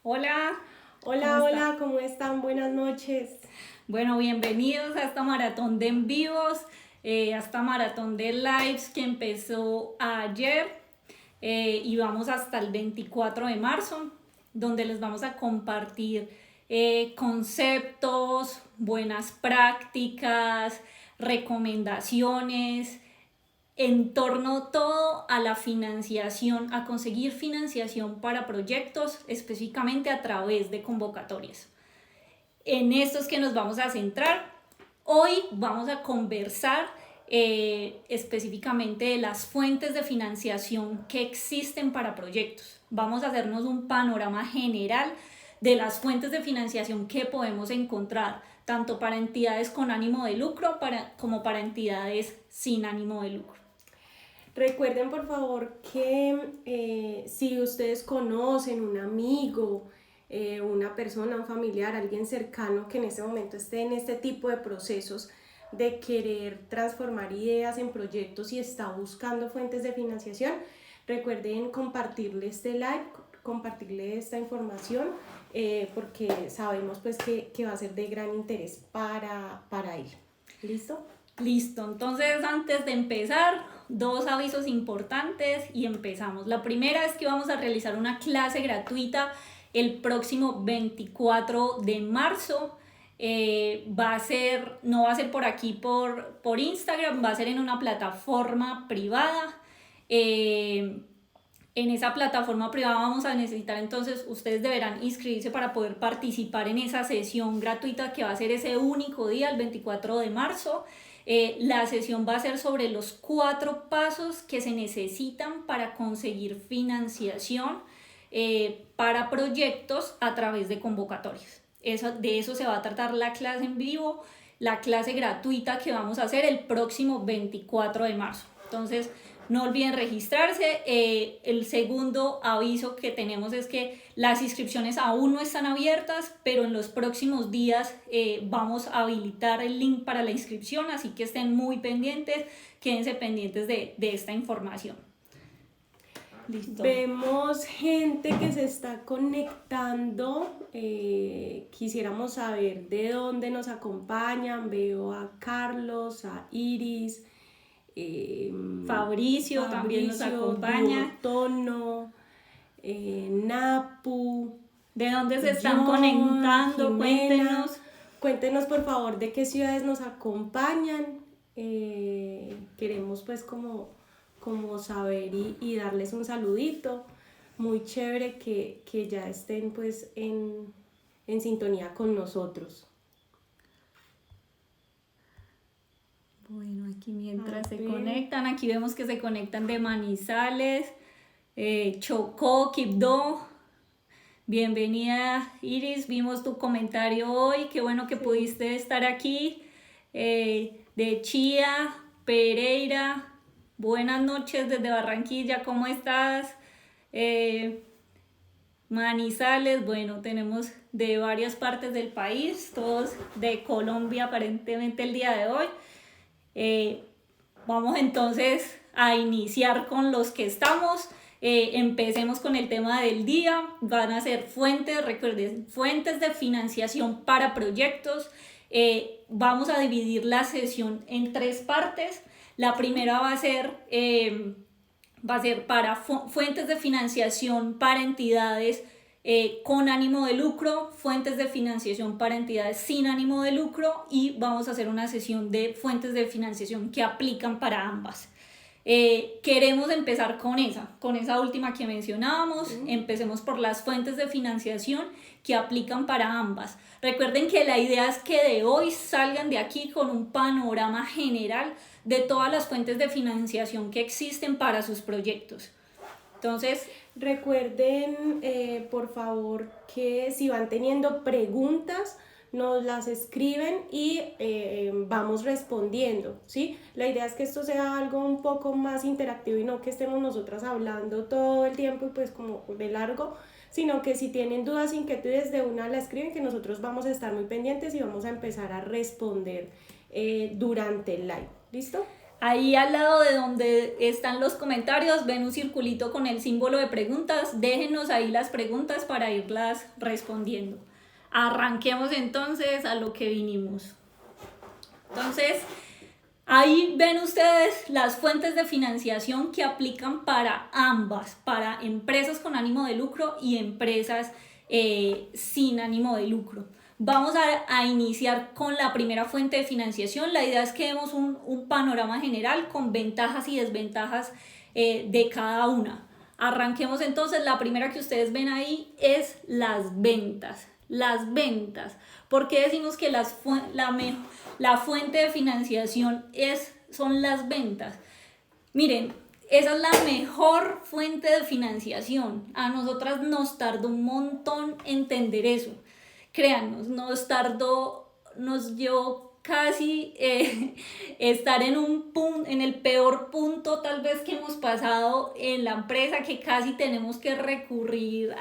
Hola, ¿cómo Hola, está? hola, ¿cómo están? Buenas noches. Bueno, bienvenidos a esta maratón de en vivos, a esta maratón de lives que empezó ayer y vamos hasta el 24 de marzo, donde les vamos a compartir conceptos, buenas prácticas, recomendaciones en torno todo a la financiación, a conseguir financiación para proyectos, específicamente a través de convocatorias. En estos que nos vamos a centrar, hoy vamos a conversar específicamente de las fuentes de financiación que existen para proyectos. Vamos a hacernos un panorama general de las fuentes de financiación que podemos encontrar, tanto para entidades con ánimo de lucro como para entidades sin ánimo de lucro. Recuerden por favor que si ustedes conocen un amigo, una persona, un familiar, alguien cercano que en este momento esté en este tipo de procesos de querer transformar ideas en proyectos y está buscando fuentes de financiación, recuerden compartirle este live, compartirle esta información porque sabemos pues que va a ser de gran interés para él. ¿Listo? Listo, entonces antes de empezar, dos avisos importantes y empezamos. La primera es que vamos a realizar una clase gratuita el próximo 24 de marzo. No va a ser por aquí por Instagram, va a ser en una plataforma privada. En esa plataforma privada vamos a necesitar, entonces ustedes deberán inscribirse para poder participar en esa sesión gratuita que va a ser ese único día, el 24 de marzo. La sesión va a ser sobre los 4 pasos que se necesitan para conseguir financiación para proyectos a través de convocatorias. De eso se va a tratar la clase en vivo, la clase gratuita que vamos a hacer el próximo 24 de marzo. Entonces, no olviden registrarse. El segundo aviso que tenemos es que las inscripciones aún no están abiertas, pero en los próximos días vamos a habilitar el link para la inscripción, así que estén muy pendientes, quédense pendientes de esta información. Listo. Vemos gente que se está conectando. Quisiéramos saber de dónde nos acompañan. Veo a Carlos, a Iris, Fabricio también nos acompaña. Tono, Napu. ¿De dónde se están conectando? Jimena. Cuéntenos. Cuéntenos por favor de qué ciudades nos acompañan. Queremos pues como saber y darles un saludito. Muy chévere que ya estén pues en sintonía con nosotros. Bueno, aquí mientras se conectan, aquí vemos que se conectan de Manizales, Chocó, Quibdó. Bienvenida Iris, vimos tu comentario hoy, qué bueno que pudiste estar aquí. De Chía, Pereira, buenas noches desde Barranquilla, ¿cómo estás? Manizales, bueno, tenemos de varias partes del país, todos de Colombia aparentemente el día de hoy. Vamos entonces a iniciar con los que estamos. Empecemos con el tema del día. Van a ser recuerden, fuentes de financiación para proyectos. Vamos a dividir la sesión en 3 partes. La primera va a ser para fuentes de financiación para entidades con ánimo de lucro, fuentes de financiación para entidades sin ánimo de lucro, y vamos a hacer una sesión de fuentes de financiación que aplican para ambas. Queremos empezar con esa última que mencionábamos. Empecemos por las fuentes de financiación que aplican para ambas. Recuerden que la idea es que de hoy salgan de aquí con un panorama general de todas las fuentes de financiación que existen para sus proyectos. Entonces, recuerden por favor que si van teniendo preguntas nos las escriben y vamos respondiendo, ¿sí? La idea es que esto sea algo un poco más interactivo y no que estemos nosotras hablando todo el tiempo y pues como de largo, sino que si tienen dudas, inquietudes, de una la escriben, que nosotros vamos a estar muy pendientes y vamos a empezar a responder durante el live. ¿Listo? Ahí al lado de donde están los comentarios ven un circulito con el símbolo de preguntas. Déjenos ahí las preguntas para irlas respondiendo. Arranquemos entonces a lo que vinimos. Entonces, ahí ven ustedes las fuentes de financiación que aplican para ambas, para empresas con ánimo de lucro y empresas sin ánimo de lucro. Vamos a iniciar con la primera fuente de financiación. La idea es que demos un panorama general con ventajas y desventajas de cada una. Arranquemos entonces. La primera que ustedes ven ahí es las ventas. Las ventas. ¿Por qué decimos que la fuente de financiación son las ventas? Miren, esa es la mejor fuente de financiación. A nosotras nos tardó un montón entender eso. Créanos, nos llevó casi estar en el peor punto tal vez que hemos pasado en la empresa, que casi tenemos que recurrir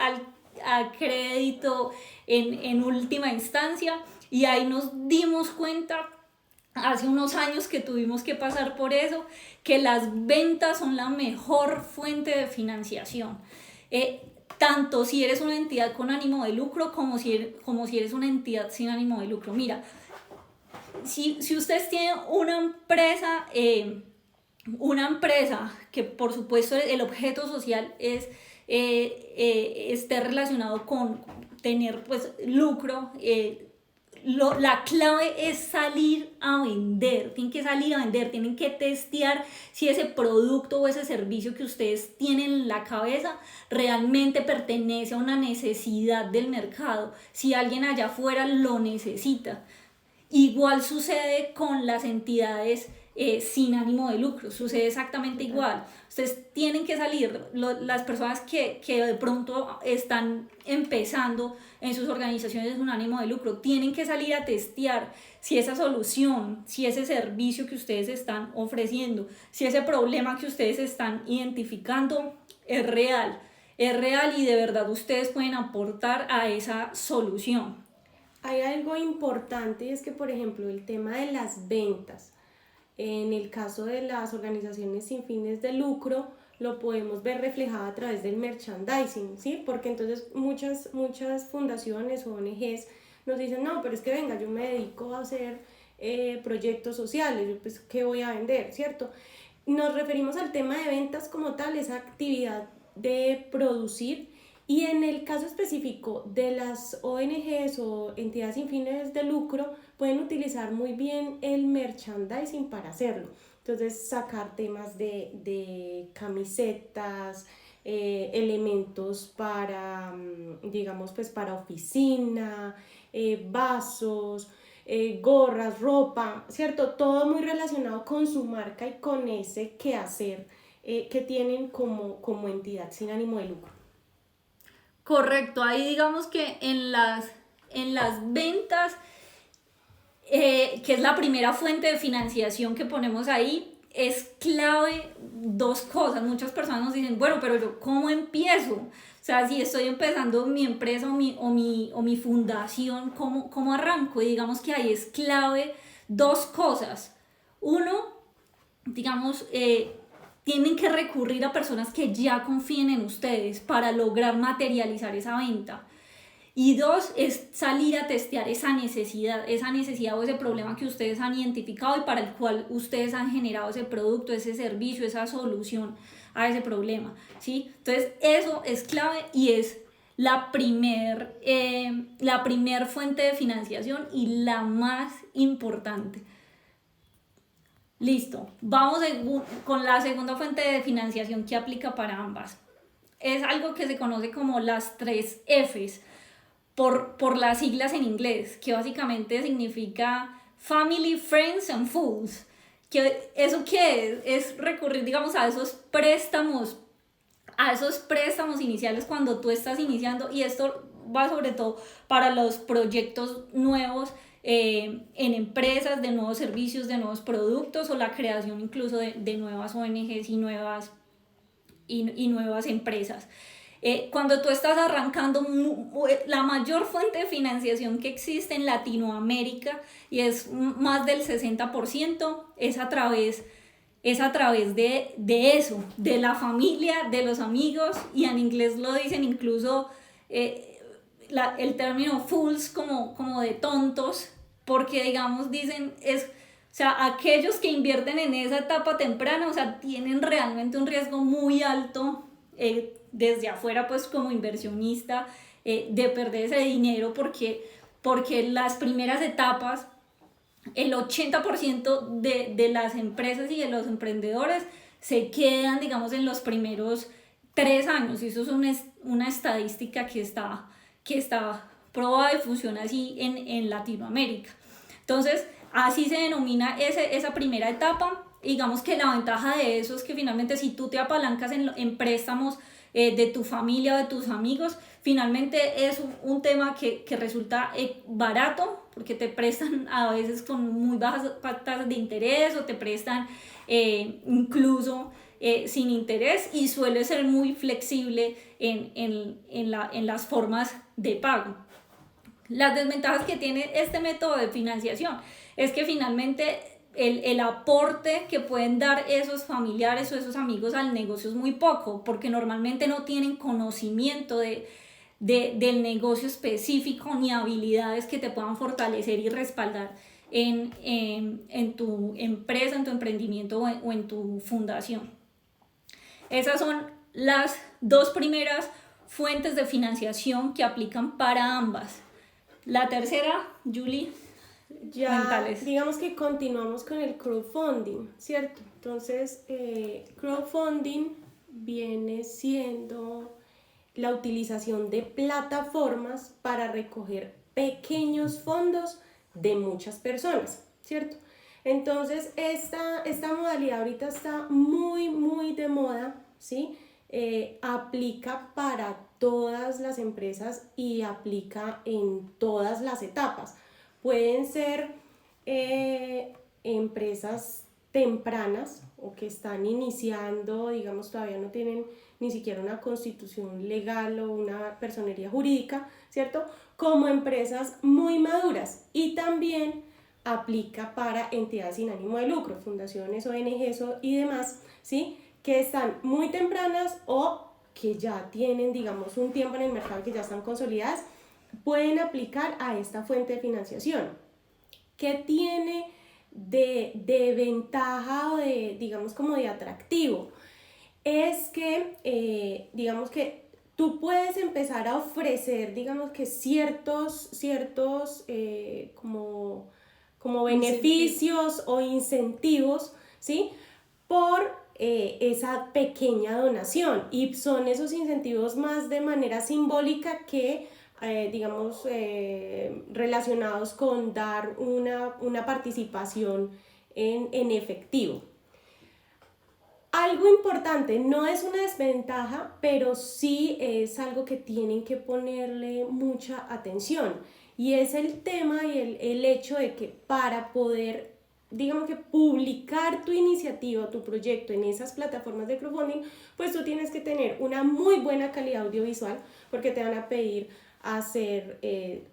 a crédito en última instancia, y ahí nos dimos cuenta hace unos años que tuvimos que pasar por eso, que las ventas son la mejor fuente de financiación. Tanto si eres una entidad con ánimo de lucro como si eres una entidad sin ánimo de lucro. Mira, si ustedes tienen una empresa que por supuesto el objeto social esté relacionado con tener pues lucro, la clave es salir a vender. Tienen que salir a vender, tienen que testear si ese producto o ese servicio que ustedes tienen en la cabeza realmente pertenece a una necesidad del mercado, si alguien allá afuera lo necesita. Igual sucede con las entidades sin ánimo de lucro, sucede exactamente igual. Ustedes tienen que salir, las personas que de pronto están empezando en sus organizaciones con ánimo de lucro, tienen que salir a testear si esa solución, si ese servicio que ustedes están ofreciendo, si ese problema que ustedes están identificando es real y de verdad ustedes pueden aportar a esa solución. Hay algo importante, y es que, por ejemplo, el tema de las ventas, en el caso de las organizaciones sin fines de lucro, lo podemos ver reflejado a través del merchandising, ¿sí? Porque entonces muchas fundaciones o ONGs nos dicen, no, pero es que venga, yo me dedico a hacer proyectos sociales, yo pues, ¿qué voy a vender? ¿Cierto? Nos referimos al tema de ventas como tal, esa actividad de producir. Y en el caso específico de las ONGs o entidades sin fines de lucro, pueden utilizar muy bien el merchandising para hacerlo. Entonces, sacar temas de camisetas, elementos para, digamos, pues para oficina, vasos, gorras, ropa, ¿cierto? Todo muy relacionado con su marca y con ese quehacer que tienen como entidad sin ánimo de lucro. Correcto, ahí digamos que en las ventas, que es la primera fuente de financiación que ponemos ahí, es clave dos cosas. Muchas personas nos dicen, bueno, pero yo ¿cómo empiezo? O sea, si estoy empezando mi empresa o mi fundación, ¿cómo arranco? Y digamos que ahí es clave dos cosas. Uno, digamos, tienen que recurrir a personas que ya confíen en ustedes para lograr materializar esa venta. Y dos, es salir a testear esa necesidad o ese problema que ustedes han identificado y para el cual ustedes han generado ese producto, ese servicio, esa solución a ese problema, ¿sí? Entonces, eso es clave y es la primer fuente de financiación y la más importante. Listo, vamos con la segunda fuente de financiación que aplica para ambas. Es algo que se conoce como las 3 Fs, por las siglas en inglés, que básicamente significa Family, Friends and Fools. ¿Eso qué es? Es recurrir, digamos, a esos préstamos iniciales cuando tú estás iniciando, y esto va sobre todo para los proyectos nuevos, en empresas, de nuevos servicios, de nuevos productos, o la creación incluso de nuevas ONGs y nuevas empresas. Cuando tú estás arrancando, la mayor fuente de financiación que existe en Latinoamérica, y es más del 60%, es a través es a través de eso, de la familia, de los amigos, y en inglés lo dicen incluso el término fools como de tontos, porque digamos dicen, o sea, aquellos que invierten en esa etapa temprana, o sea, tienen realmente un riesgo muy alto desde afuera, pues como inversionista, de perder ese dinero, porque las primeras etapas, el 80% de las empresas y de los emprendedores se quedan, digamos, en los primeros 3 años, y eso es una estadística que está probada y funciona así en Latinoamérica. Entonces, así se denomina esa primera etapa. Digamos que la ventaja de eso es que finalmente si tú te apalancas en préstamos de tu familia o de tus amigos, finalmente es un tema que resulta barato, porque te prestan a veces con muy bajas tasas de interés, o te prestan incluso sin interés, y suele ser muy flexible en las formas de pago. Las desventajas que tiene este método de financiación es que finalmente el aporte que pueden dar esos familiares o esos amigos al negocio es muy poco, porque normalmente no tienen conocimiento del negocio específico ni habilidades que te puedan fortalecer y respaldar en tu empresa, en tu emprendimiento o en tu fundación. Esas son las 2 primeras fuentes de financiación que aplican para ambas. La tercera, Julie, Ya, cuéntales. digamos que continuamos con el crowdfunding, ¿cierto? Entonces, crowdfunding viene siendo la utilización de plataformas para recoger pequeños fondos de muchas personas, ¿cierto? Entonces, esta modalidad ahorita está muy, muy de moda, ¿sí? Aplica para todas las empresas y aplica en todas las etapas. Pueden ser empresas tempranas o que están iniciando, digamos, todavía no tienen ni siquiera una constitución legal o una personería jurídica, ¿cierto? Como empresas muy maduras, y también aplica para entidades sin ánimo de lucro, fundaciones, ONGs y demás, ¿sí? Que están muy tempranas o que ya tienen, digamos, un tiempo en el mercado, que ya están consolidadas, pueden aplicar a esta fuente de financiación. ¿Qué tiene de ventaja o de, digamos, como de atractivo? Es que, digamos que tú puedes empezar a ofrecer, digamos que ciertos como beneficios o incentivos, ¿sí? Por esa pequeña donación, y son esos incentivos más de manera simbólica que digamos, relacionados con dar una participación en efectivo. Algo importante, no es una desventaja, pero sí es algo que tienen que ponerle mucha atención, y es el tema y el hecho de que para poder, digamos, que publicar tu iniciativa, tu proyecto en esas plataformas de crowdfunding, pues tú tienes que tener una muy buena calidad audiovisual, porque te van a pedir hacer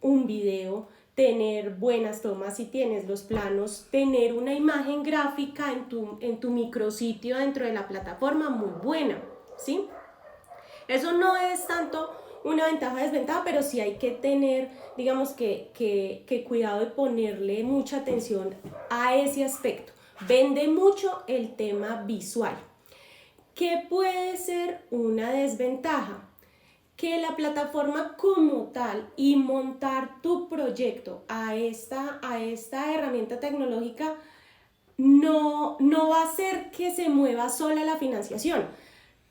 un video, tener buenas tomas si tienes los planos, tener una imagen gráfica en tu micrositio dentro de la plataforma muy buena, ¿sí? Eso no es tanto una ventaja o desventaja, pero sí hay que tener, digamos, que cuidado de ponerle mucha atención a ese aspecto. Vende mucho el tema visual. ¿Qué puede ser una desventaja? Que la plataforma como tal y montar tu proyecto a esta herramienta tecnológica no va a hacer que se mueva sola la financiación.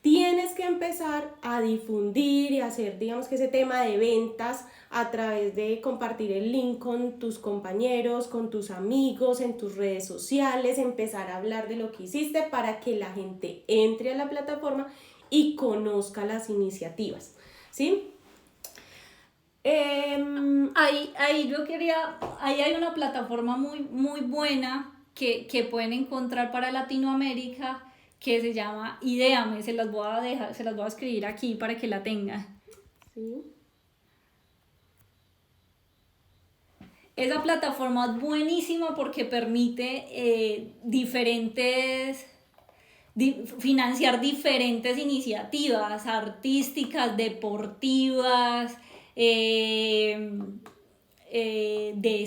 Tienes que empezar a difundir y hacer, digamos, que ese tema de ventas a través de compartir el link con tus compañeros, con tus amigos, en tus redes sociales, empezar a hablar de lo que hiciste para que la gente entre a la plataforma y conozca las iniciativas, ¿sí? Ahí hay una plataforma muy buena que pueden encontrar para Latinoamérica, que se llama Ideame. Se las voy a escribir aquí para que la tengan. Sí. Esa plataforma es buenísima porque permite diferentes financiar diferentes iniciativas artísticas, deportivas, de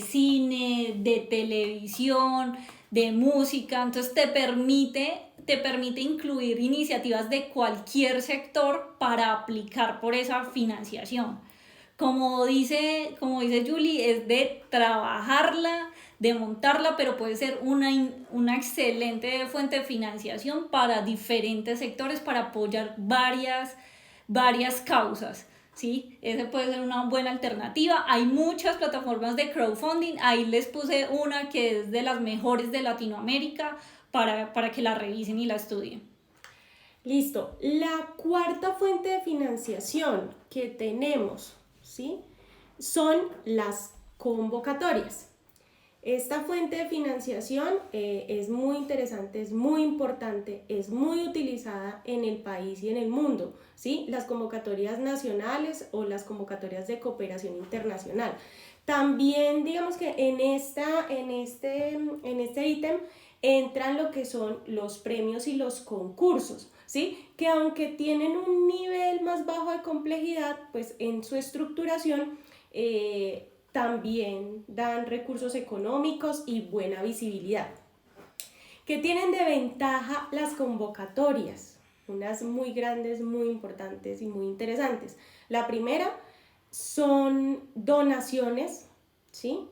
cine, de televisión, de música. Entonces te permite incluir iniciativas de cualquier sector para aplicar por esa financiación. Como dice Julie, es de trabajarla, de montarla, pero puede ser una excelente fuente de financiación para diferentes sectores, para apoyar varias causas. ¿Sí? Esa puede ser una buena alternativa. Hay muchas plataformas de crowdfunding, ahí les puse una que es de las mejores de Latinoamérica para que la revisen y la estudien. Listo. La cuarta fuente de financiación que tenemos, ¿sí?, son las convocatorias. Esta fuente de financiación es muy interesante, es muy importante, es muy utilizada en el país y en el mundo, ¿sí? Las convocatorias nacionales o las convocatorias de cooperación internacional. También digamos que en este ítem entran lo que son los premios y los concursos, ¿sí? Que aunque tienen un nivel más bajo de complejidad, pues en su estructuración también dan recursos económicos y buena visibilidad. ¿Qué tienen de ventaja las convocatorias? Unas muy grandes, muy importantes y muy interesantes. La primera son donaciones, ¿sí?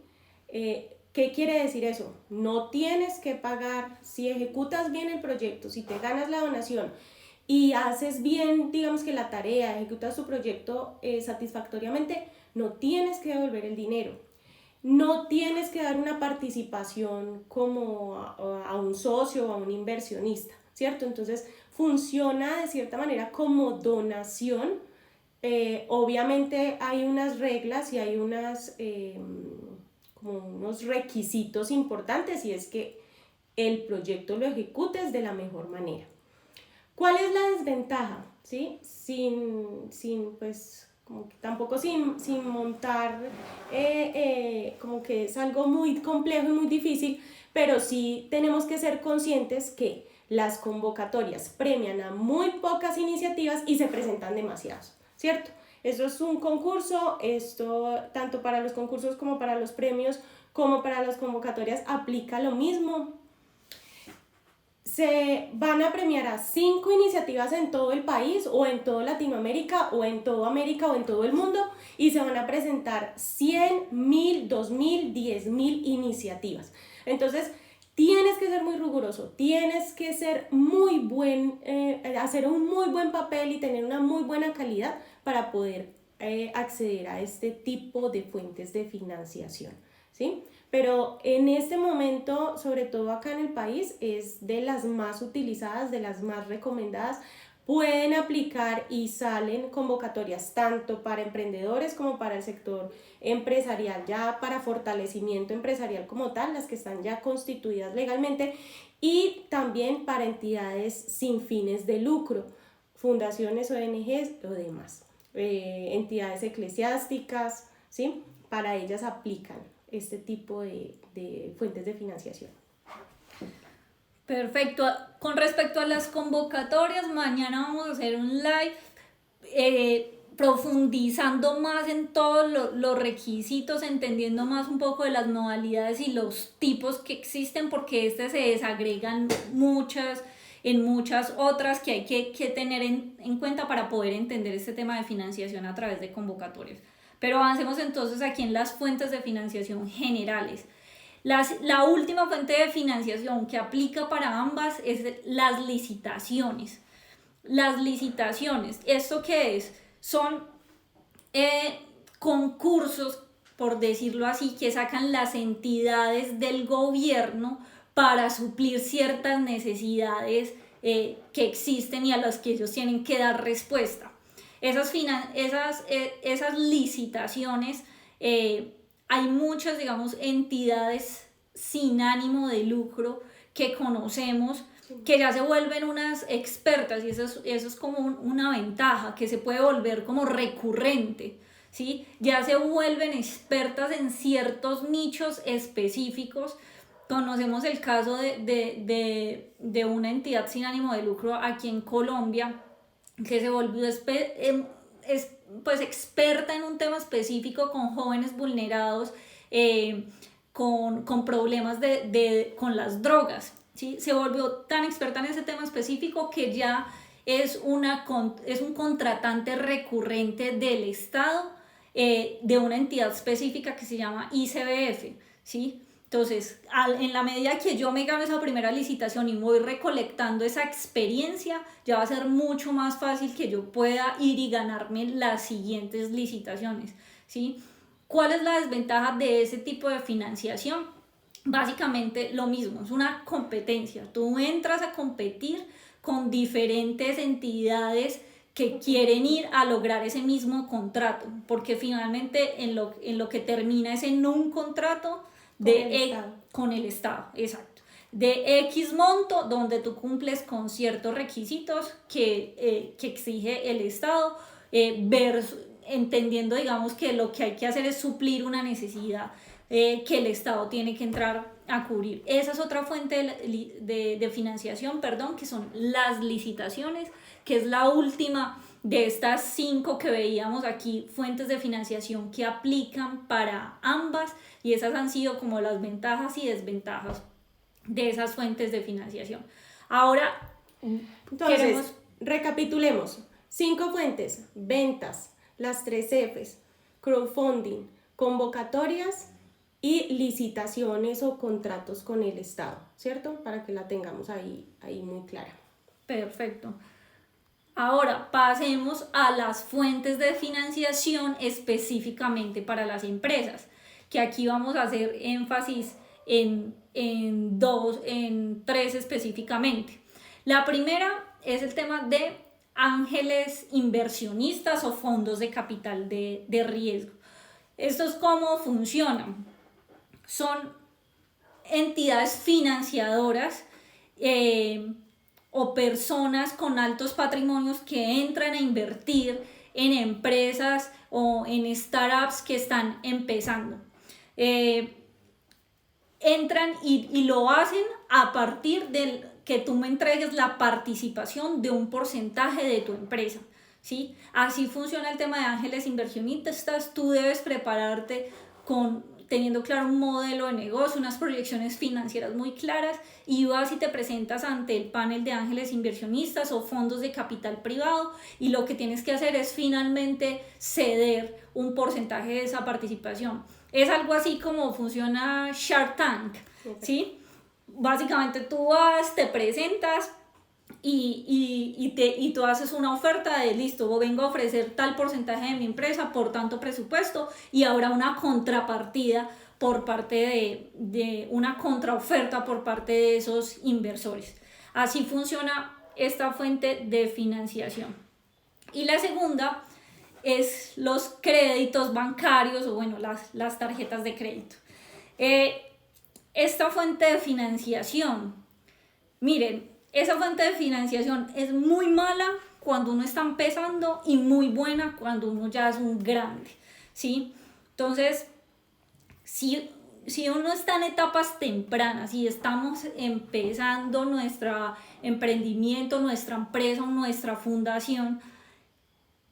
¿Qué quiere decir eso? No tienes que pagar, si ejecutas bien el proyecto, si te ganas la donación y haces bien, digamos que la tarea, ejecutas tu proyecto satisfactoriamente, no tienes que devolver el dinero, no tienes que dar una participación como a un socio o a un inversionista, ¿cierto? Entonces funciona de cierta manera como donación. Obviamente hay unas reglas y hay como unos requisitos importantes, y es que el proyecto lo ejecutes de la mejor manera. ¿Cuál es la desventaja? ¿Sí? Pues como que tampoco sin montar como que es algo muy complejo y muy difícil, pero sí tenemos que ser conscientes que las convocatorias premian a muy pocas iniciativas y se presentan demasiados, ¿cierto? Esto es un concurso, esto tanto para los concursos como para los premios, como para las convocatorias aplica lo mismo. Se van a premiar a 5 iniciativas en todo el país o en toda Latinoamérica o en toda América o en todo el mundo, y se van a presentar 100, 1000, 2000, 10.000 iniciativas. Entonces tienes que ser muy riguroso, tienes que ser hacer un muy buen papel y tener una muy buena calidad para poder acceder a este tipo de fuentes de financiación, ¿sí? Pero en este momento, sobre todo acá en el país, es de las más utilizadas, de las más recomendadas. Pueden aplicar y salen convocatorias tanto para emprendedores como para el sector empresarial, ya para fortalecimiento empresarial como tal, las que están ya constituidas legalmente, y también para entidades sin fines de lucro, fundaciones, ONGs o demás, entidades eclesiásticas, ¿sí? Para ellas aplican este tipo de fuentes de financiación. Perfecto. Con respecto a las convocatorias, mañana vamos a hacer un live profundizando más en todos los requisitos, entendiendo más un poco de las modalidades y los tipos que existen, porque se desagregan en muchas otras que hay que tener en cuenta para poder entender este tema de financiación a través de convocatorias. Pero avancemos entonces aquí en las fuentes de financiación generales. La última fuente de financiación que aplica para ambas es las licitaciones. Las licitaciones, ¿esto qué es? Son concursos, por decirlo así, que sacan las entidades del gobierno para suplir ciertas necesidades que existen y a las que ellos tienen que dar respuesta. Esas licitaciones, hay muchas, digamos, entidades sin ánimo de lucro que conocemos, que ya se vuelven unas expertas, y eso es como una ventaja, que se puede volver como recurrente, ¿sí? Ya se vuelven expertas en ciertos nichos específicos Conocemos el caso de una entidad sin ánimo de lucro aquí en Colombia que se volvió pues experta en un tema específico con jóvenes vulnerados, con problemas con las drogas, ¿sí? Se volvió tan experta en ese tema específico que ya es un contratante recurrente del Estado, de una entidad específica que se llama ICBF, ¿sí? Entonces, en la medida que yo me gano esa primera licitación y voy recolectando esa experiencia, ya va a ser mucho más fácil que yo pueda ir y ganarme las siguientes licitaciones, ¿sí? ¿Cuál es la desventaja de ese tipo de financiación? Básicamente lo mismo, es una competencia. Tú entras a competir con diferentes entidades que quieren ir a lograr ese mismo contrato, porque finalmente en lo que termina es en un contrato con el Estado, exacto, de X monto, donde tú cumples con ciertos requisitos que exige el Estado, entendiendo, digamos, que lo que hay que hacer es suplir una necesidad que el Estado tiene que entrar a cubrir. Esa es otra fuente de financiación, perdón, que son las licitaciones, que es la última de estas 5 que veíamos aquí, fuentes de financiación que aplican para ambas, y esas han sido como las ventajas y desventajas de esas fuentes de financiación. Ahora, entonces, recapitulemos. 5 fuentes: ventas, las 3 Fs, crowdfunding, convocatorias y licitaciones o contratos con el Estado, ¿cierto? Para que la tengamos ahí muy clara. Perfecto. Ahora pasemos a las fuentes de financiación específicamente para las empresas, que aquí vamos a hacer énfasis en 3 específicamente. La primera es el tema de ángeles inversionistas o fondos de capital de riesgo. ¿Estos cómo funcionan? Son entidades financiadoras o personas con altos patrimonios que entran a invertir en empresas o en startups que están empezando. Entran y lo hacen a partir de que tú me entregues la participación de un porcentaje de tu empresa, ¿sí? Así funciona el tema de ángeles inversionistas. Tú debes prepararte teniendo claro un modelo de negocio, unas proyecciones financieras muy claras, y vas y te presentas ante el panel de ángeles inversionistas o fondos de capital privado, y lo que tienes que hacer es finalmente ceder un porcentaje de esa participación. Es algo así como funciona Shark Tank, ¿sí? Básicamente tú vas, te presentas y tú haces una oferta de listo, vengo a ofrecer tal porcentaje de mi empresa por tanto presupuesto, y habrá una contrapartida por parte de una contraoferta por parte de esos inversores. Así funciona esta fuente de financiación. Y la segunda es los créditos bancarios, o bueno, las tarjetas de crédito. Esta fuente de financiación, miren, esa fuente de financiación es muy mala cuando uno está empezando y muy buena cuando uno ya es un grande, ¿sí? Entonces, si uno está en etapas tempranas y estamos empezando nuestro emprendimiento, nuestra empresa o nuestra fundación,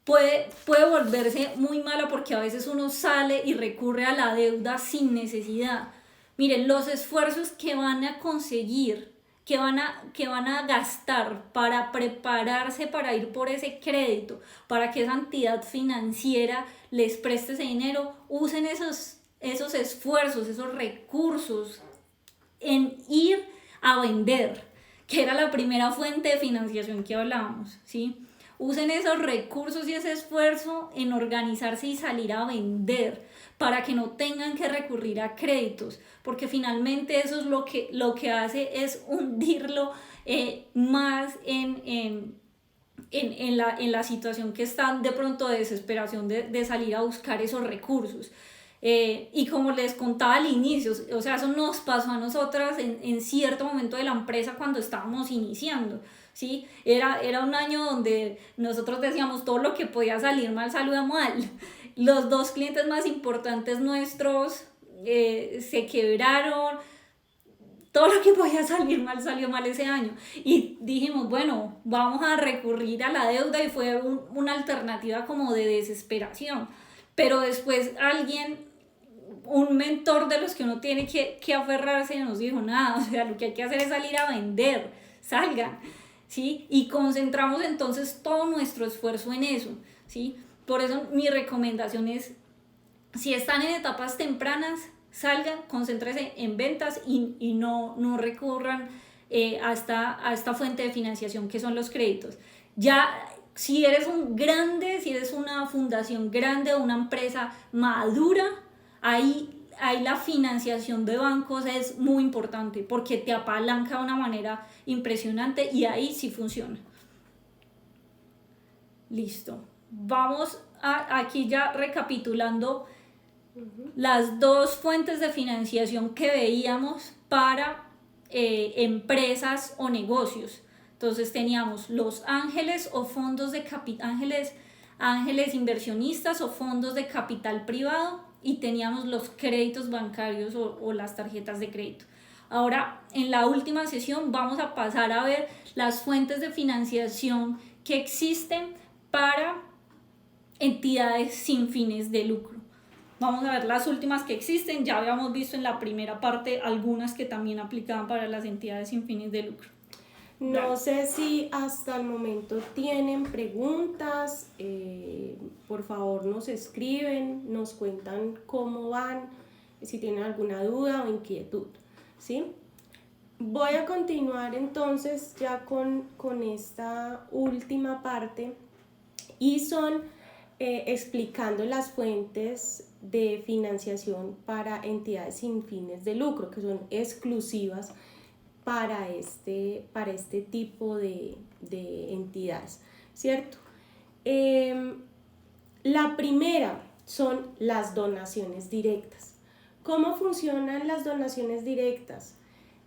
puede volverse muy mala porque a veces uno sale y recurre a la deuda sin necesidad. Miren, los esfuerzos que van a conseguir, que van a gastar para prepararse para ir por ese crédito, para que esa entidad financiera les preste ese dinero, usen esos esfuerzos, esos recursos en ir a vender, que era la primera fuente de financiación que hablábamos, ¿sí? Usen esos recursos y ese esfuerzo en organizarse y salir a vender para que no tengan que recurrir a créditos, porque finalmente eso es lo que hace es hundirlo más en la situación que están de pronto de desesperación de salir a buscar esos recursos. Y como les contaba al inicio, o sea, eso nos pasó a nosotras en cierto momento de la empresa cuando estábamos iniciando, ¿sí? Era un año donde nosotros decíamos todo lo que podía salir mal, salía mal. Los 2 clientes más importantes nuestros se quebraron, todo lo que podía salir mal salió mal ese año. Y dijimos, bueno, vamos a recurrir a la deuda y fue una alternativa como de desesperación. Pero después un mentor de los que uno tiene que aferrarse nos dijo, nada, o sea, lo que hay que hacer es salir a vender, salgan, ¿sí? Y concentramos entonces todo nuestro esfuerzo en eso, ¿sí? Por eso mi recomendación es, si están en etapas tempranas, salgan, concéntrense en ventas y no recurran a esta fuente de financiación que son los créditos. Ya si eres si eres una fundación grande o una empresa madura, ahí la financiación de bancos es muy importante porque te apalanca de una manera impresionante y ahí sí funciona. Listo. Vamos aquí ya recapitulando las dos fuentes de financiación que veíamos para empresas o negocios. Entonces teníamos los ángeles o fondos de ángeles inversionistas o fondos de capital privado, y teníamos los créditos bancarios o las tarjetas de crédito. Ahora, en la última sesión vamos a pasar a ver las fuentes de financiación que existen para entidades sin fines de lucro. Vamos a ver las últimas que existen. Ya habíamos visto en la primera parte algunas que también aplicaban para las entidades sin fines de lucro. No sé si hasta el momento tienen preguntas, por favor nos escriben, nos cuentan cómo van, si tienen alguna duda o inquietud, ¿sí? Voy a continuar entonces ya con esta última parte, y son explicando las fuentes de financiación para entidades sin fines de lucro, que son exclusivas para este tipo de entidades, ¿cierto? La primera son las donaciones directas. ¿Cómo funcionan las donaciones directas?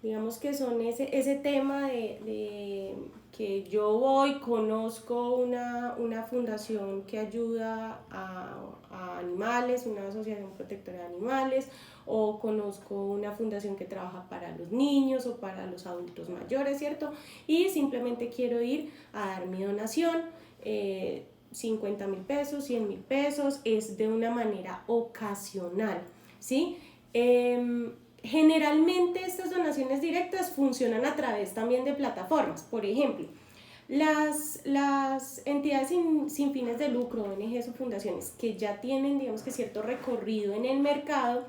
Digamos que son ese tema de que yo conozco una fundación que ayuda a animales, una asociación protectora de animales, o conozco una fundación que trabaja para los niños o para los adultos mayores, ¿cierto? Y simplemente quiero ir a dar mi donación, 50,000 pesos, 100,000 pesos, es de una manera ocasional, ¿sí? Generalmente estas donaciones directas funcionan a través también de plataformas. Por ejemplo, las entidades sin fines de lucro, ONGs o fundaciones que ya tienen, digamos que cierto recorrido en el mercado,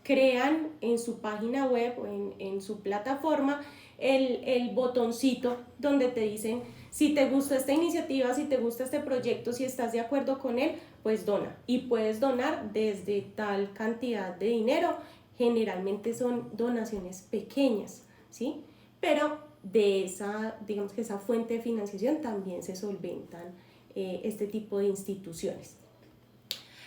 crean en su página web o en su plataforma el botoncito donde te dicen: si te gusta esta iniciativa, si te gusta este proyecto, si estás de acuerdo con él, pues dona. Y puedes donar desde tal cantidad de dinero. Generalmente son donaciones pequeñas, ¿sí? Pero de digamos que esa fuente de financiación también se solventan este tipo de instituciones.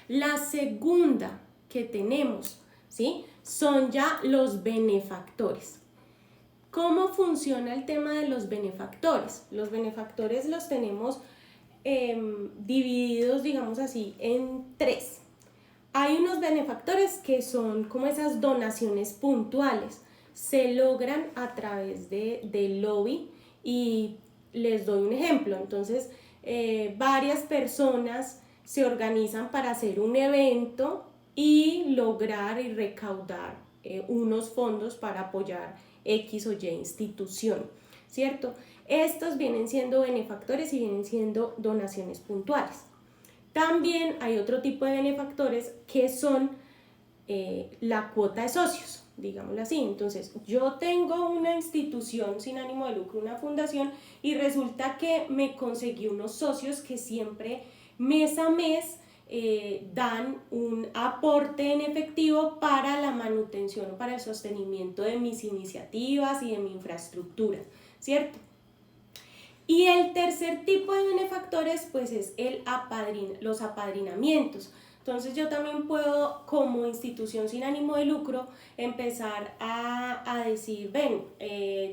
La segunda que tenemos, ¿sí?, son ya los benefactores. ¿Cómo funciona el tema de los benefactores? Los benefactores los tenemos divididos, digamos así, en tres. Hay unos benefactores que son como esas donaciones puntuales. Se logran a través del lobby, y les doy un ejemplo. Entonces, varias personas se organizan para hacer un evento y lograr y recaudar unos fondos para apoyar X o Y institución, ¿cierto? Estos vienen siendo benefactores y vienen siendo donaciones puntuales. También hay otro tipo de benefactores que son la cuota de socios, digámoslo así. Entonces, yo tengo una institución sin ánimo de lucro, una fundación, y resulta que me conseguí unos socios que siempre, mes a mes, dan un aporte en efectivo para la manutención, para el sostenimiento de mis iniciativas y de mi infraestructura, ¿cierto? Y el tercer tipo de benefactores, pues, es los apadrinamientos. Entonces yo también puedo, como institución sin ánimo de lucro, empezar a decir: ven,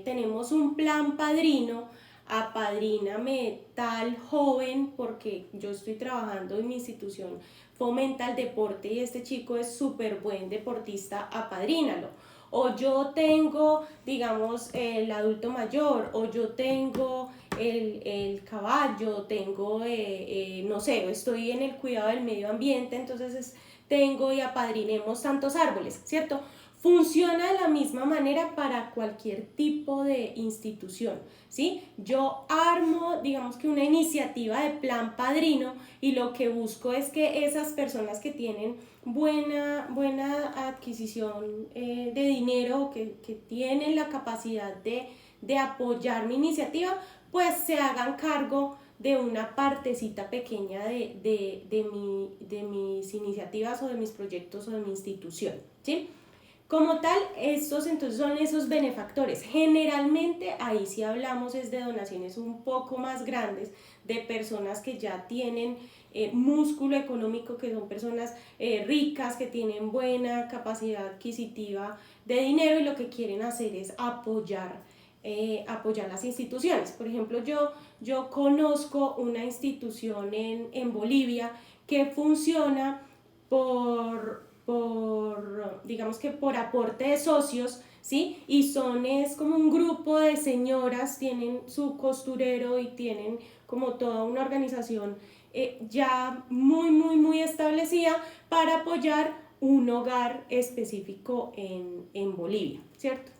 tenemos un plan padrino, apadríname tal joven, porque yo estoy trabajando en mi institución, fomenta el deporte y este chico es súper buen deportista, apadrínalo. o yo tengo, digamos, el adulto mayor, o yo tengo el caballo, tengo, no sé, estoy en el cuidado del medio ambiente, entonces tengo y apadrinemos tantos árboles, ¿cierto? Funciona de la misma manera para cualquier tipo de institución, ¿sí? Yo armo, digamos que una iniciativa de plan padrino y lo que busco es que esas personas que tienen buena adquisición de dinero, que tienen la capacidad de apoyar mi iniciativa, pues se hagan cargo de una partecita pequeña de mis iniciativas o de mis proyectos o de mi institución, ¿sí? Como tal, estos entonces son esos benefactores. Generalmente ahí sí hablamos es de donaciones un poco más grandes, de personas que ya tienen músculo económico, que son personas ricas, que tienen buena capacidad adquisitiva de dinero y lo que quieren hacer es apoyar las instituciones. Por ejemplo, yo conozco una institución en Bolivia que funciona digamos que por aporte de socios, ¿sí? Y es como un grupo de señoras, tienen su costurero y tienen como toda una organización ya muy establecida para apoyar un hogar específico en Bolivia, ¿cierto?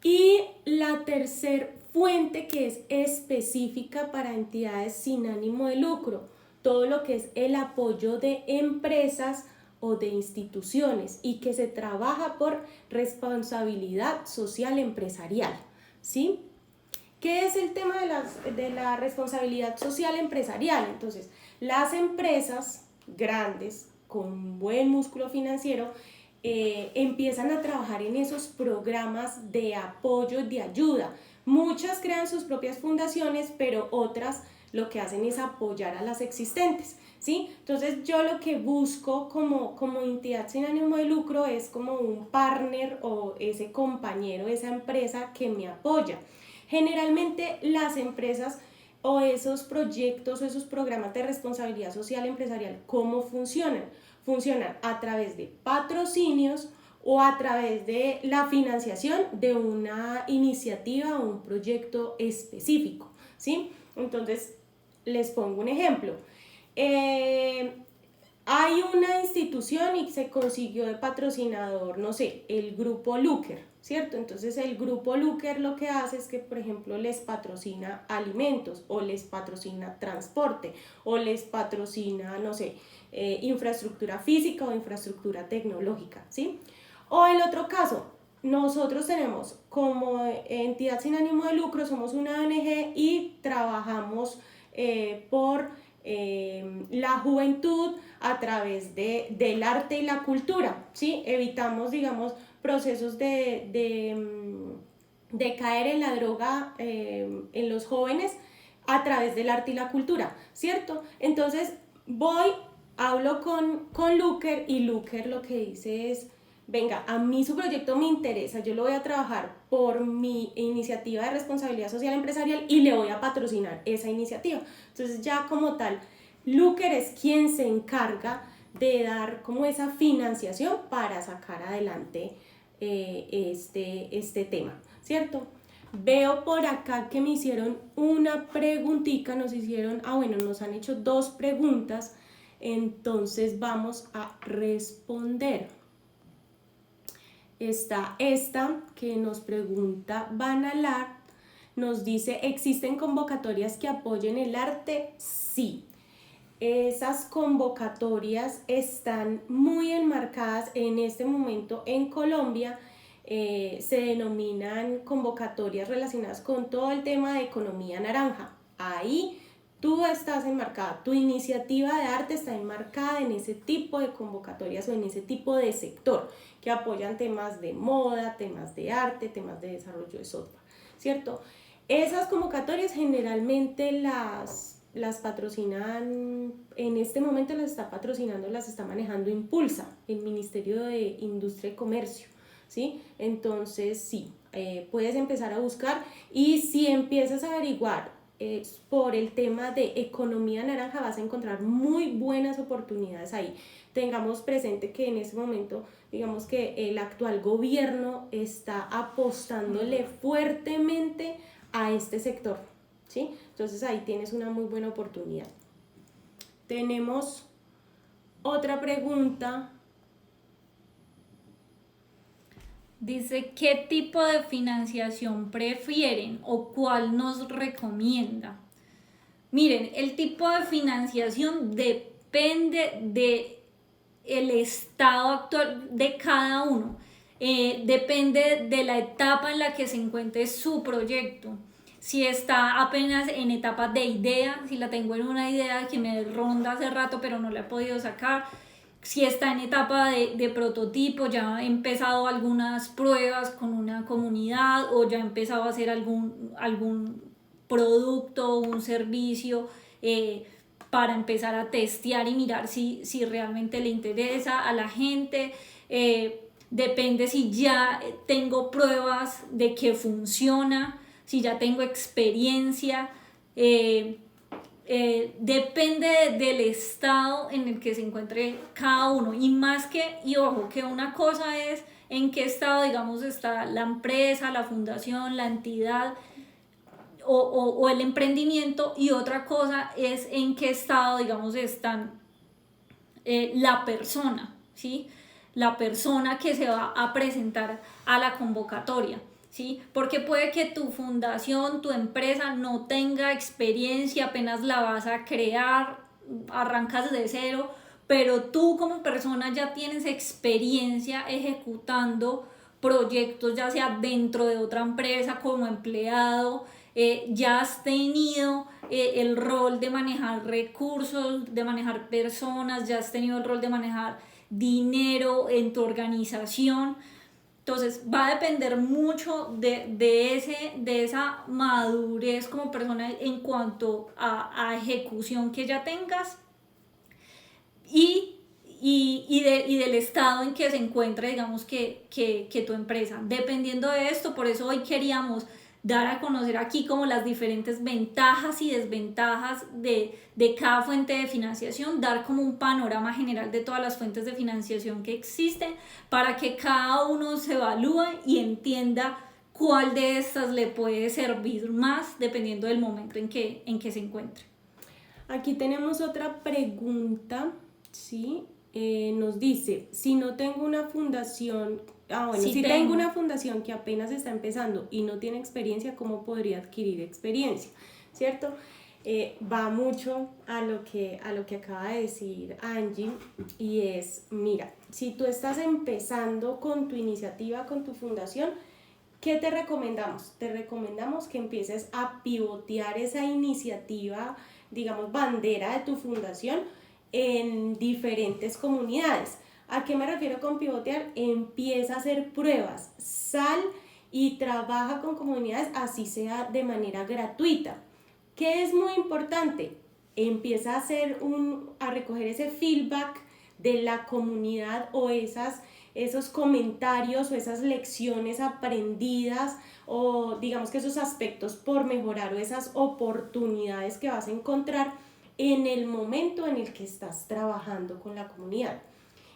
Y la tercer fuente que es específica para entidades sin ánimo de lucro, todo lo que es el apoyo de empresas o de instituciones y que se trabaja por responsabilidad social empresarial, ¿sí? ¿Qué es el tema de la responsabilidad social empresarial? Entonces, las empresas grandes con buen músculo financiero empiezan a trabajar en esos programas de apoyo, de ayuda. Muchas crean sus propias fundaciones, pero otras lo que hacen es apoyar a las existentes, ¿sí? Entonces yo lo que busco como entidad sin ánimo de lucro es como un partner o ese compañero, esa empresa que me apoya. Generalmente las empresas o esos proyectos o esos programas de responsabilidad social empresarial, ¿cómo funcionan? Funcionan a través de patrocinios o a través de la financiación de una iniciativa o un proyecto específico, ¿sí? Entonces, les pongo un ejemplo. Hay una institución y se consiguió de patrocinador, no sé, el grupo Looker, ¿cierto? Entonces el grupo Looker lo que hace es que, por ejemplo, les patrocina alimentos o les patrocina transporte o les patrocina, no sé, infraestructura física o infraestructura tecnológica, ¿sí? O el otro caso, nosotros tenemos como entidad sin ánimo de lucro, somos una ONG y trabajamos por la juventud a través del arte y la cultura, ¿sí? Evitamos, digamos, procesos de caer en la droga en los jóvenes a través del arte y la cultura, ¿cierto? Entonces hablo con Looker y Looker lo que dice es, venga, a mí su proyecto me interesa, yo lo voy a trabajar por mi iniciativa de responsabilidad social empresarial y le voy a patrocinar esa iniciativa. Entonces ya como tal, Looker es quien se encarga de dar como esa financiación para sacar adelante este tema, ¿cierto? Veo por acá que me hicieron una preguntita, nos han hecho 2 preguntas, entonces vamos a responder. Está esta que nos pregunta Banalar, nos dice, ¿existen convocatorias que apoyen el arte? Sí. Esas convocatorias están muy enmarcadas en este momento en Colombia, se denominan convocatorias relacionadas con todo el tema de economía naranja. Ahí tú estás enmarcada, tu iniciativa de arte está enmarcada en ese tipo de convocatorias o en ese tipo de sector que apoyan temas de moda, temas de arte, temas de desarrollo de software, ¿cierto? Esas convocatorias generalmente las patrocinan, en este momento las está manejando Impulsa, el Ministerio de Industria y Comercio, ¿sí? Entonces sí, puedes empezar a buscar y si empiezas a averiguar por el tema de economía naranja vas a encontrar muy buenas oportunidades ahí. Tengamos presente que en ese momento, digamos que el actual gobierno está apostándole fuertemente a este sector, ¿sí? Entonces ahí tienes una muy buena oportunidad. Tenemos otra pregunta. Dice, ¿qué tipo de financiación prefieren o cuál nos recomienda? Miren, el tipo de financiación depende de el estado actual de cada uno. Depende de la etapa en la que se encuentre su proyecto. Si está apenas en etapa de idea, si la tengo en una idea que me ronda hace rato pero no la he podido sacar, si está en etapa de prototipo, ya he empezado algunas pruebas con una comunidad o ya he empezado a hacer algún producto o un servicio para empezar a testear y mirar si realmente le interesa a la gente. Depende si ya tengo pruebas de que funciona, si ya tengo experiencia. Depende del estado en el que se encuentre cada uno y ojo, que una cosa es en qué estado, digamos, está la empresa, la fundación, la entidad o el emprendimiento, y otra cosa es en qué estado, digamos, están la persona, ¿sí? La persona que se va a presentar a la convocatoria, ¿sí? Porque puede que tu fundación, tu empresa no tenga experiencia, apenas la vas a crear, arrancas de cero, pero tú como persona ya tienes experiencia ejecutando proyectos, ya sea dentro de otra empresa como empleado, ya has tenido el rol de manejar recursos, de manejar personas, ya has tenido el rol de manejar dinero en tu organización. Entonces va a depender mucho de esa madurez como persona en cuanto a ejecución que ya tengas y del estado en que se encuentra, digamos, que tu empresa. Dependiendo de esto, por eso hoy queríamos dar a conocer aquí como las diferentes ventajas y desventajas de cada fuente de financiación, dar como un panorama general de todas las fuentes de financiación que existen para que cada uno se evalúe y entienda cuál de estas le puede servir más dependiendo del momento en que se encuentre. Aquí tenemos otra pregunta, ¿sí? Nos dice, si no tengo una fundación, si tengo una fundación que apenas está empezando y no tiene experiencia, ¿cómo podría adquirir experiencia? ¿Cierto? Va mucho a lo que acaba de decir Angie, y es, mira, si tú estás empezando con tu iniciativa, con tu fundación, ¿qué te recomendamos? Te recomendamos que empieces a pivotear esa iniciativa, digamos, bandera de tu fundación en diferentes comunidades. ¿A qué me refiero con pivotear? Empieza a hacer pruebas, sal y trabaja con comunidades, así sea de manera gratuita. ¿Qué es muy importante? Empieza a recoger ese feedback de la comunidad o esos comentarios o esas lecciones aprendidas o digamos que esos aspectos por mejorar o esas oportunidades que vas a encontrar en el momento en el que estás trabajando con la comunidad.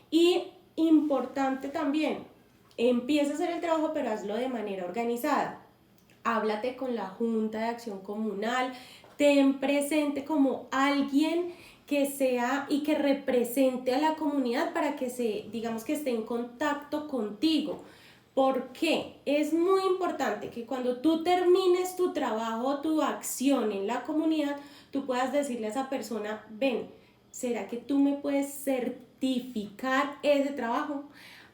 Y importante también, empieza a hacer el trabajo, pero hazlo de manera organizada. Háblate con la Junta de Acción Comunal, ten presente como alguien que sea y que represente a la comunidad para que digamos que esté en contacto contigo. ¿Por qué? Es muy importante que cuando tú termines tu trabajo, tu acción en la comunidad, tú puedas decirle a esa persona, ven, ¿será que tú me puedes certificar ese trabajo?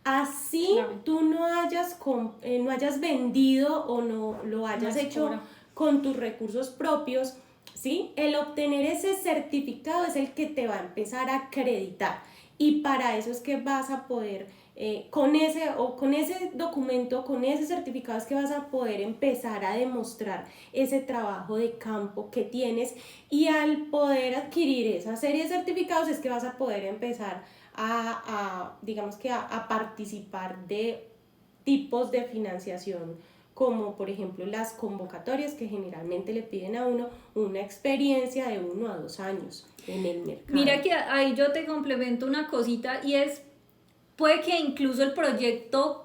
Así claro. Tú no hayas vendido o no lo hayas hecho con tus recursos propios, ¿sí? El obtener ese certificado es el que te va a empezar a acreditar, y para eso es que vas a poder, con ese documento, con ese certificado es que vas a poder empezar a demostrar ese trabajo de campo que tienes, y al poder adquirir esa serie de certificados es que vas a poder empezar digamos que a participar de tipos de financiación como por ejemplo las convocatorias que generalmente le piden a uno una experiencia de 1 a 2 años en el mercado. Mira que ahí yo te complemento una cosita y es, puede que incluso el proyecto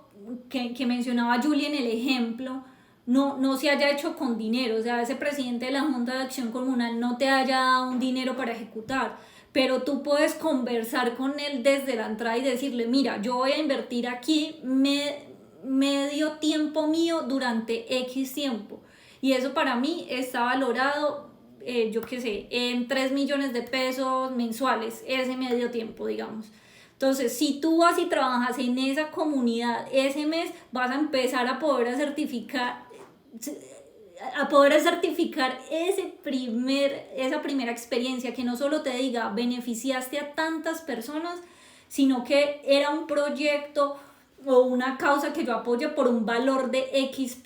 que mencionaba Julie en el ejemplo no se haya hecho con dinero, o sea, ese presidente de la Junta de Acción Comunal no te haya dado un dinero para ejecutar, pero tú puedes conversar con él desde la entrada y decirle, mira, yo voy a invertir aquí medio tiempo mío durante X tiempo, y eso para mí está valorado, yo qué sé, en 3 millones de pesos mensuales, ese medio tiempo, digamos. Entonces, si tú vas y trabajas en esa comunidad ese mes, vas a empezar a poder certificar esa primera experiencia que no solo te diga beneficiaste a tantas personas, sino que era un proyecto o una causa que yo apoyo por un valor de X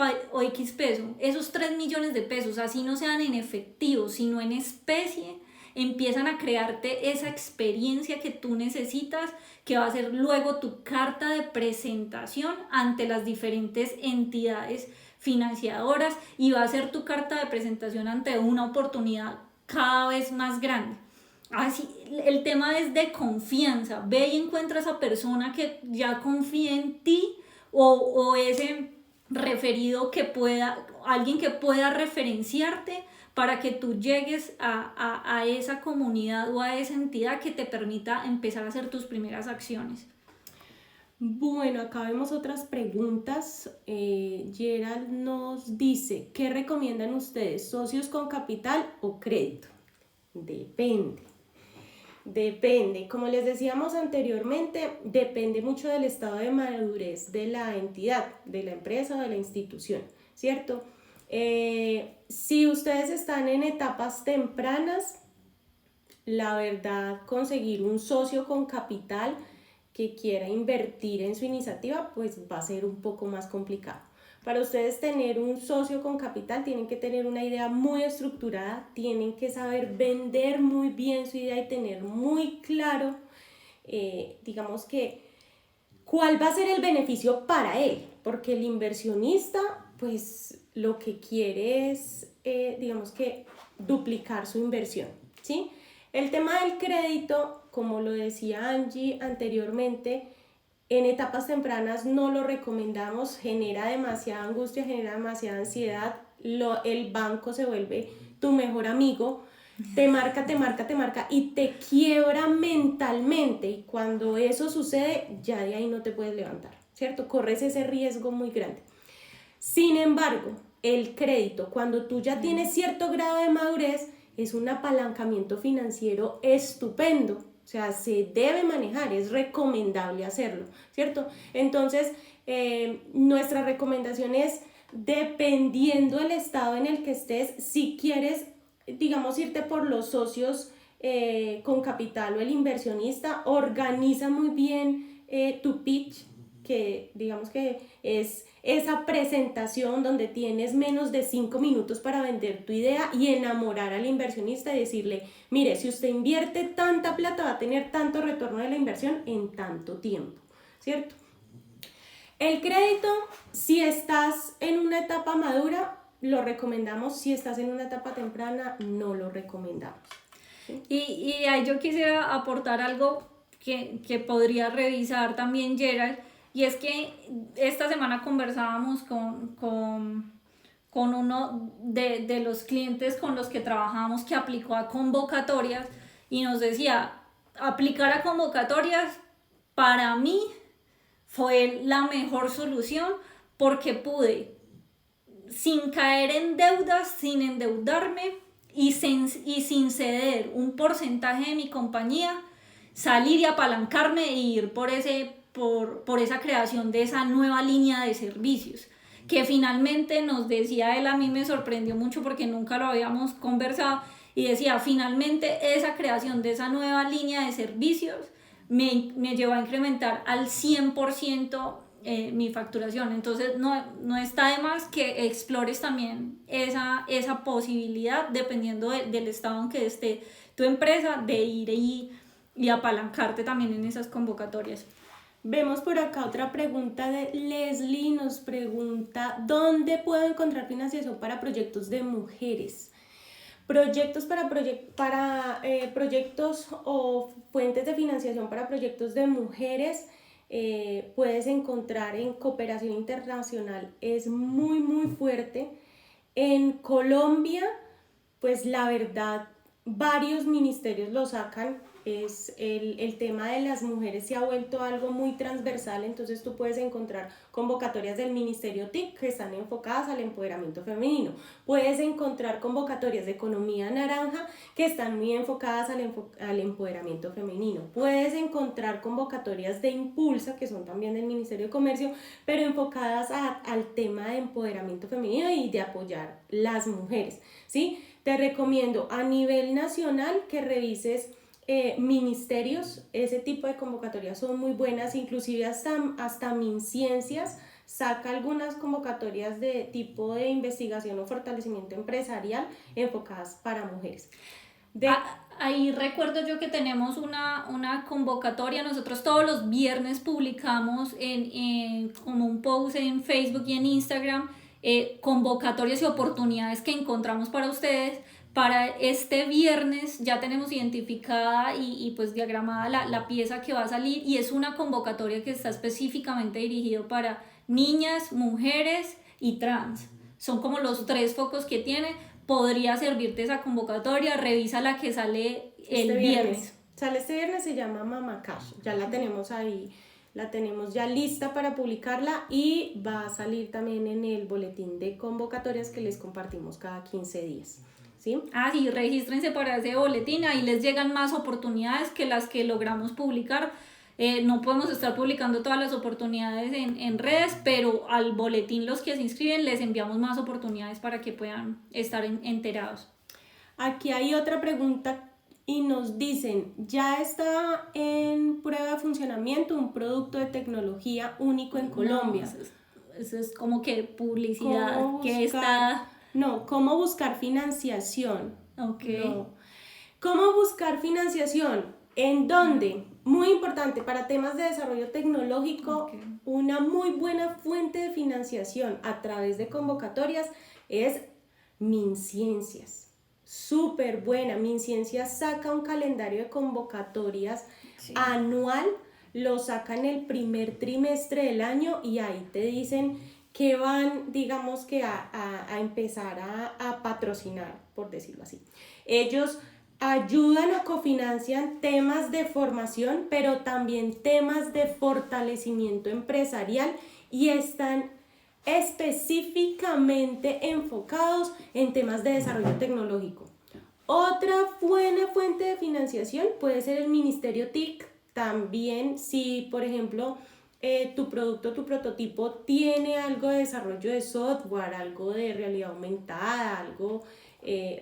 peso. Esos 3 millones de pesos, así no sean en efectivo, sino en especie, empiezan a crearte esa experiencia que tú necesitas, que va a ser luego tu carta de presentación ante las diferentes entidades financiadoras y va a ser tu carta de presentación ante una oportunidad cada vez más grande. Así, el tema es de confianza. Ve y encuentra a esa persona que ya confía en ti o ese referido alguien que pueda referenciarte para que tú llegues a esa comunidad o a esa entidad que te permita empezar a hacer tus primeras acciones. Bueno, acá vemos otras preguntas. Gerald nos dice, ¿qué recomiendan ustedes? ¿Socios con capital o crédito? Depende. Como les decíamos anteriormente, depende mucho del estado de madurez de la entidad, de la empresa o de la institución, ¿cierto? Si ustedes están en etapas tempranas, la verdad, conseguir un socio con capital que quiera invertir en su iniciativa, pues va a ser un poco más complicado. Para ustedes tener un socio con capital tienen que tener una idea muy estructurada, tienen que saber vender muy bien su idea y tener muy claro, digamos que, cuál va a ser el beneficio para él, porque el inversionista, pues lo que quiere es, digamos que, duplicar su inversión, ¿sí? El tema del crédito, como lo decía Angie anteriormente, en etapas tempranas no lo recomendamos, genera demasiada angustia, genera demasiada ansiedad, el banco se vuelve tu mejor amigo, te marca y te quiebra mentalmente, y cuando eso sucede ya de ahí no te puedes levantar, ¿cierto? Corres ese riesgo muy grande. Sin embargo, el crédito, cuando tú ya tienes cierto grado de madurez, es un apalancamiento financiero estupendo, o sea, se debe manejar, es recomendable hacerlo, ¿cierto? Entonces, nuestra recomendación es, dependiendo del estado en el que estés, si quieres, digamos, irte por los socios con capital o el inversionista, organiza muy bien tu pitch, que digamos que es esa presentación donde tienes menos de 5 minutos para vender tu idea y enamorar al inversionista y decirle, mire, si usted invierte tanta plata va a tener tanto retorno de la inversión en tanto tiempo, ¿cierto? El crédito, si estás en una etapa madura, lo recomendamos. Si estás en una etapa temprana, no lo recomendamos, ¿sí? Y ahí yo quisiera aportar algo que podría revisar también Gerald, y es que esta semana conversábamos con uno de los clientes con los que trabajamos que aplicó a convocatorias y nos decía, aplicar a convocatorias para mí fue la mejor solución porque pude, sin caer en deudas, sin endeudarme y sin ceder un porcentaje de mi compañía, salir y apalancarme e ir por esa creación de esa nueva línea de servicios, que finalmente nos decía él, a mí me sorprendió mucho porque nunca lo habíamos conversado, y decía, finalmente esa creación de esa nueva línea de servicios me llevó a incrementar al 100% mi facturación. Entonces no está de más que explores también esa posibilidad, dependiendo del estado en que esté tu empresa, de ir y apalancarte también en esas convocatorias. Vemos por acá otra pregunta de Leslie, nos pregunta, ¿dónde puedo encontrar financiación para proyectos de mujeres? Proyectos proyectos o fuentes de financiación para proyectos de mujeres puedes encontrar en Cooperación Internacional, es muy fuerte. En Colombia, pues la verdad, varios ministerios lo sacan. Es el tema de las mujeres se ha vuelto algo muy transversal, entonces tú puedes encontrar convocatorias del Ministerio TIC que están enfocadas al empoderamiento femenino, puedes encontrar convocatorias de Economía Naranja que están muy enfocadas al empoderamiento femenino, puedes encontrar convocatorias de Impulsa que son también del Ministerio de Comercio, pero enfocadas al tema de empoderamiento femenino y de apoyar las mujeres, ¿sí? Te recomiendo a nivel nacional que revises ministerios, ese tipo de convocatorias son muy buenas, inclusive hasta MinCiencias saca algunas convocatorias de tipo de investigación o fortalecimiento empresarial enfocadas para mujeres. Ahí recuerdo yo que tenemos una convocatoria, nosotros todos los viernes publicamos como un post en Facebook y en Instagram convocatorias y oportunidades que encontramos para ustedes. Para este viernes ya tenemos identificada y pues diagramada la pieza que va a salir y es una convocatoria que está específicamente dirigido para niñas, mujeres y trans. Son como los 3 focos que tiene. Podría servirte esa convocatoria, revisa la que sale el viernes. Sale este viernes, se llama Mama Cash, ya la tenemos ahí, la tenemos ya lista para publicarla y va a salir también en el boletín de convocatorias que les compartimos cada 15 días. ¿Sí? Sí, regístrense para ese boletín, ahí les llegan más oportunidades que las que logramos publicar. No podemos estar publicando todas las oportunidades en redes, pero al boletín los que se inscriben les enviamos más oportunidades para que puedan estar enterados. Aquí hay otra pregunta y nos dicen, ya está en prueba de funcionamiento un producto de tecnología único en Colombia. No, eso es como que publicidad que está... No, ¿cómo buscar financiación? Ok. No. ¿Cómo buscar financiación? ¿En dónde? Muy importante para temas de desarrollo tecnológico, una muy buena fuente de financiación a través de convocatorias es MinCiencias. Súper buena. MinCiencias saca un calendario de convocatorias anual, lo saca en el primer trimestre del año y ahí te dicen que van, digamos que a empezar a patrocinar, por decirlo así. Ellos ayudan o cofinancian temas de formación, pero también temas de fortalecimiento empresarial y están específicamente enfocados en temas de desarrollo tecnológico. Otra buena fuente de financiación puede ser el Ministerio TIC, también si, por ejemplo, tu producto, tu prototipo tiene algo de desarrollo de software, algo de realidad aumentada, algo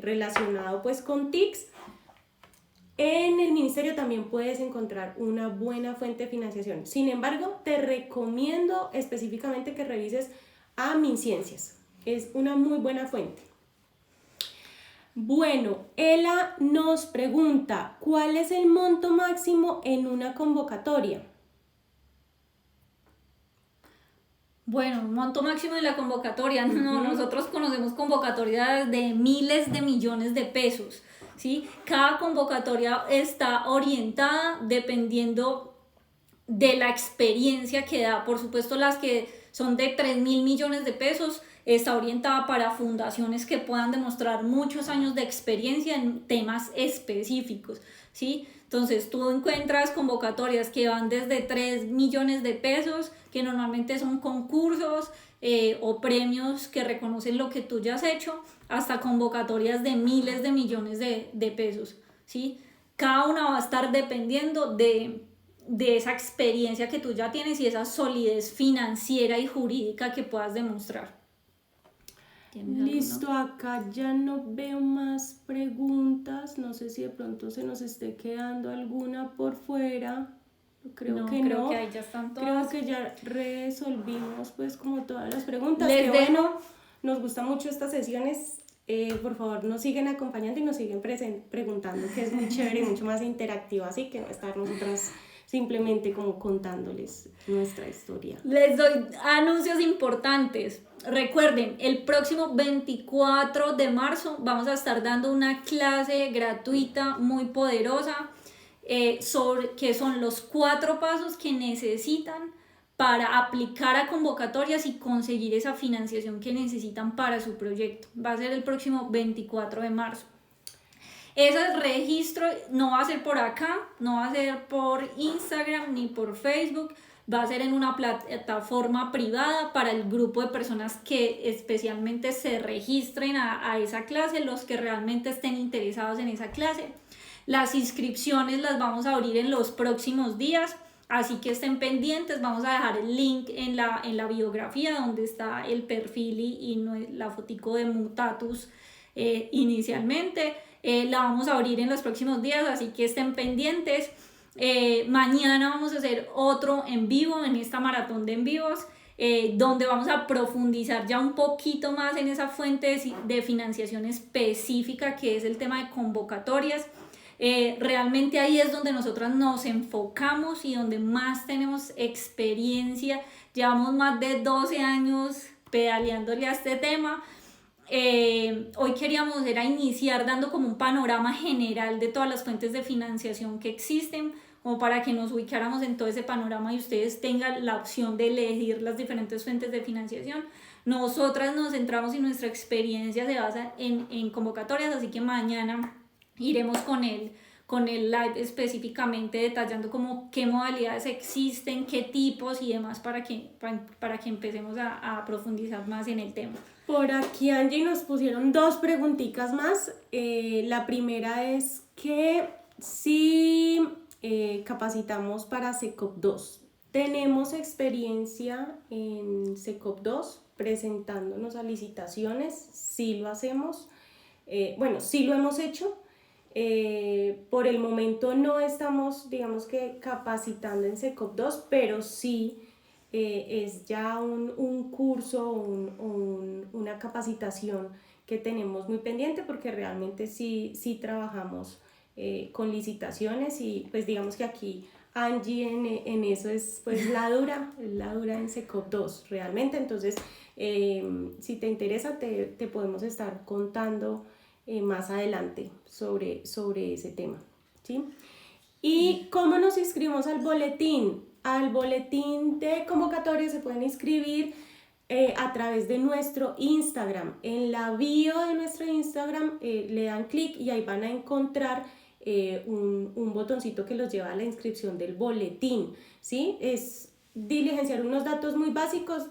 relacionado pues con TICs, en el ministerio también puedes encontrar una buena fuente de financiación. Sin embargo, te recomiendo específicamente que revises a MinCiencias, es una muy buena fuente. Bueno, Ela nos pregunta, ¿cuál es el monto máximo en una convocatoria? Bueno, monto máximo de la convocatoria, no, nosotros conocemos convocatorias de miles de millones de pesos, ¿sí? Cada convocatoria está orientada dependiendo de la experiencia que da. Por supuesto, las que son de 3.000 millones de pesos está orientada para fundaciones que puedan demostrar muchos años de experiencia en temas específicos, ¿sí? Entonces tú encuentras convocatorias que van desde 3 millones de pesos, que normalmente son concursos o premios que reconocen lo que tú ya has hecho, hasta convocatorias de miles de millones de pesos, ¿sí? Cada una va a estar dependiendo de esa experiencia que tú ya tienes y esa solidez financiera y jurídica que puedas demostrar. Listo, acá ya no veo más preguntas, no sé si de pronto se nos esté quedando alguna por fuera, creo que ahí ya están todas. Creo que ya resolvimos pues como todas las preguntas. Bueno, nos gustan mucho estas sesiones, por favor nos siguen acompañando y nos siguen preguntando, que es muy chévere y mucho más interactivo, así que no estar nosotras simplemente como contándoles nuestra historia. Les doy anuncios importantes. Recuerden, el próximo 24 de marzo vamos a estar dando una clase gratuita muy poderosa sobre qué son los 4 pasos que necesitan para aplicar a convocatorias y conseguir esa financiación que necesitan para su proyecto. Va a ser el próximo 24 de marzo. Ese registro no va a ser por acá, no va a ser por Instagram ni por Facebook, va a ser en una plataforma privada para el grupo de personas que especialmente se registren a esa clase, los que realmente estén interesados en esa clase. Las inscripciones las vamos a abrir en los próximos días, así que estén pendientes. Vamos a dejar el link en la biografía donde está el perfil y la fotico de Mutatus inicialmente. La vamos a abrir en los próximos días, así que estén pendientes. Mañana vamos a hacer otro en vivo, en esta maratón de en vivos, donde vamos a profundizar ya un poquito más en esa fuente de financiación específica que es el tema de convocatorias. Realmente ahí es donde nosotras nos enfocamos y donde más tenemos experiencia. Llevamos más de 12 años pedaleándole a este tema. Hoy queríamos iniciar dando como un panorama general de todas las fuentes de financiación que existen, como para que nos ubicáramos en todo ese panorama y ustedes tengan la opción de elegir las diferentes fuentes de financiación. Nosotras nos centramos y nuestra experiencia se basa en convocatorias, así que mañana iremos con el live específicamente detallando como qué modalidades existen, qué tipos y demás para que empecemos a profundizar más en el tema. Por aquí, Angie, nos pusieron 2 preguntitas más. La primera es que si capacitamos para SECOP 2. ¿Tenemos experiencia en SECOP 2 presentándonos a licitaciones? Sí lo hacemos. Sí lo hemos hecho. Por el momento no estamos, digamos que capacitando en SECOP 2, pero sí es ya un curso o una capacitación que tenemos muy pendiente, porque realmente sí trabajamos con licitaciones, y pues digamos que aquí Angie en eso es pues la dura en SECOP 2 realmente. Entonces si te interesa te podemos estar contando más adelante sobre ese tema, ¿sí? ¿Y cómo nos inscribimos al boletín? Al boletín de convocatoria se pueden inscribir a través de nuestro Instagram. En la bio de nuestro Instagram le dan clic y ahí van a encontrar un botoncito que los lleva a la inscripción del boletín, ¿sí? Es diligenciar unos datos muy básicos,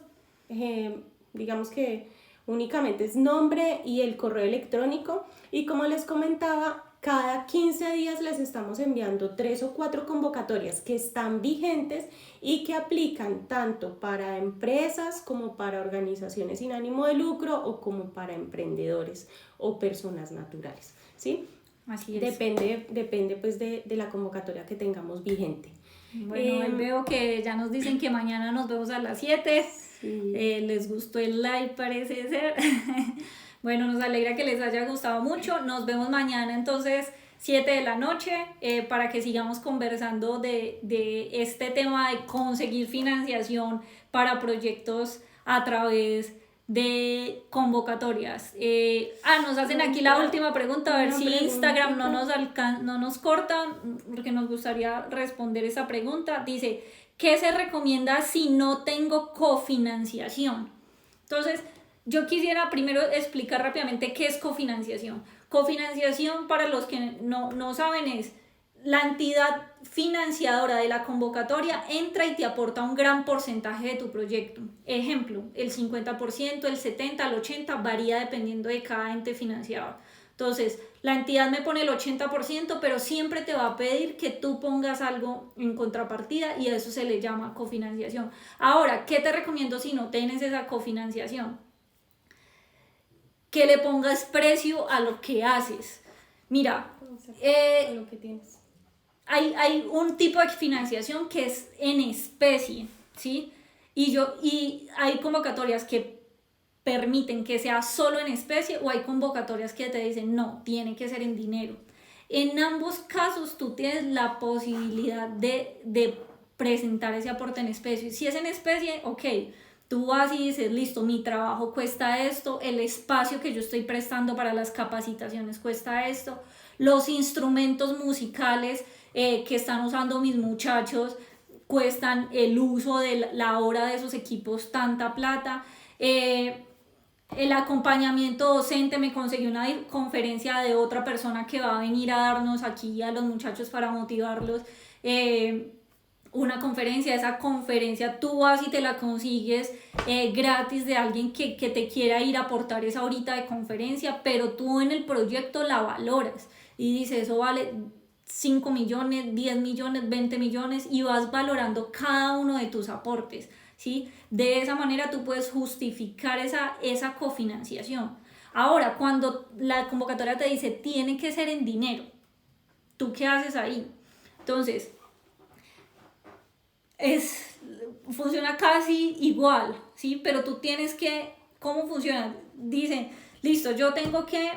digamos que únicamente es nombre y el correo electrónico, y como les comentaba, cada 15 días les estamos enviando 3 o 4 convocatorias que están vigentes y que aplican tanto para empresas como para organizaciones sin ánimo de lucro o como para emprendedores o personas naturales, ¿sí? Así es. Depende pues de la convocatoria que tengamos vigente. Bueno, veo que ya nos dicen que mañana nos vemos a las 7. Sí. Les gustó el live, parece ser. Bueno, nos alegra que les haya gustado mucho. Nos vemos mañana entonces 7 de la noche para que sigamos conversando de este tema de conseguir financiación para proyectos a través de convocatorias. Nos hacen aquí la última pregunta, a ver si Instagram no nos corta, porque nos gustaría responder esa pregunta. Dice, ¿qué se recomienda si no tengo cofinanciación? Entonces, yo quisiera primero explicar rápidamente qué es cofinanciación. Cofinanciación, para los que no saben, es la entidad financiadora de la convocatoria entra y te aporta un gran porcentaje de tu proyecto. Ejemplo, el 50%, el 70%, el 80% varía dependiendo de cada ente financiador. Entonces, la entidad me pone el 80%, pero siempre te va a pedir que tú pongas algo en contrapartida y a eso se le llama cofinanciación. Ahora, ¿qué te recomiendo si no tienes esa cofinanciación? Que le pongas precio a lo que haces. Mira, lo que tienes. Hay un tipo de financiación que es en especie, ¿sí? Y hay convocatorias que permiten que sea solo en especie, o hay convocatorias que te dicen no, tiene que ser en dinero. En ambos casos tú tienes la posibilidad de presentar ese aporte en especie. Si es en especie, ok, tú vas y dices, listo, mi trabajo cuesta esto, el espacio que yo estoy prestando para las capacitaciones cuesta esto, los instrumentos musicales que están usando mis muchachos cuestan el uso de la hora de esos equipos tanta plata. El acompañamiento docente, me conseguí una conferencia de otra persona que va a venir a darnos aquí a los muchachos para motivarlos. Una conferencia, esa conferencia tú vas y te la consigues gratis de alguien que te quiera ir a aportar esa horita de conferencia, pero tú en el proyecto la valoras y dices, eso vale 5 millones, 10 millones, 20 millones, y vas valorando cada uno de tus aportes, ¿sí? De esa manera tú puedes justificar esa cofinanciación. Ahora, cuando la convocatoria te dice tiene que ser en dinero, ¿tú qué haces ahí? Entonces, funciona casi igual, ¿sí? Pero tú tienes que, ¿cómo funciona? Dicen, listo, yo tengo que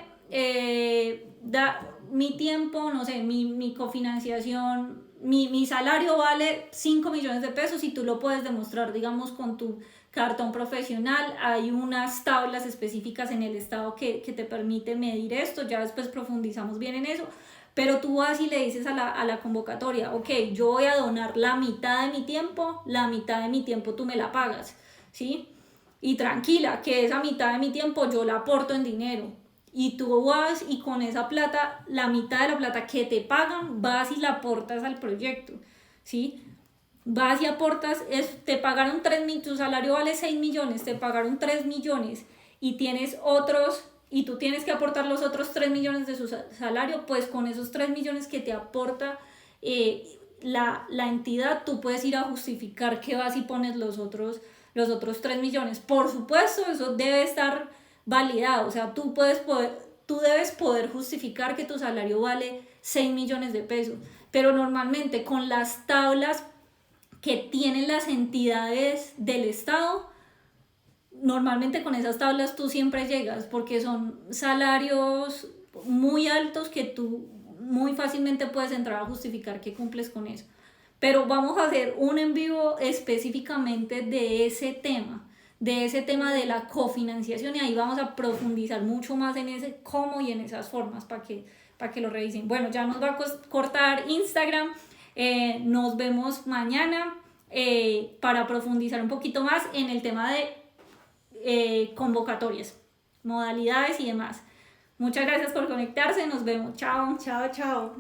dar mi tiempo, no sé, mi cofinanciación, mi salario vale 5 millones de pesos y tú lo puedes demostrar, digamos, con tu cartón profesional. Hay unas tablas específicas en el estado que te permite medir esto, ya después profundizamos bien en eso. Pero tú vas y le dices a la convocatoria, ok, yo voy a donar la mitad de mi tiempo, la mitad de mi tiempo tú me la pagas, ¿sí? Y tranquila, que esa mitad de mi tiempo yo la aporto en dinero. Y tú vas y con esa plata, la mitad de la plata que te pagan, vas y la aportas al proyecto, ¿sí? Vas y aportas, te pagaron 3 millones, tu salario vale 6 millones, te pagaron 3 millones y tienes otros, y tú tienes que aportar los otros 3 millones de su salario, pues con esos 3 millones que te aporta la entidad, tú puedes ir a justificar que vas y pones los otros 3 millones. Por supuesto, eso debe estar validado, o sea, tú debes poder justificar que tu salario vale 6 millones de pesos, pero normalmente con las tablas que tienen las entidades del Estado, normalmente con esas tablas tú siempre llegas, porque son salarios muy altos que tú muy fácilmente puedes entrar a justificar que cumples con eso. Pero vamos a hacer un en vivo específicamente de ese tema de la cofinanciación, y ahí vamos a profundizar mucho más en ese cómo y en esas formas para que lo revisen. Bueno, ya nos va a cortar Instagram. Nos vemos mañana para profundizar un poquito más en el tema de convocatorias, modalidades y demás. Muchas gracias por conectarse, nos vemos, chao. Chao, chao.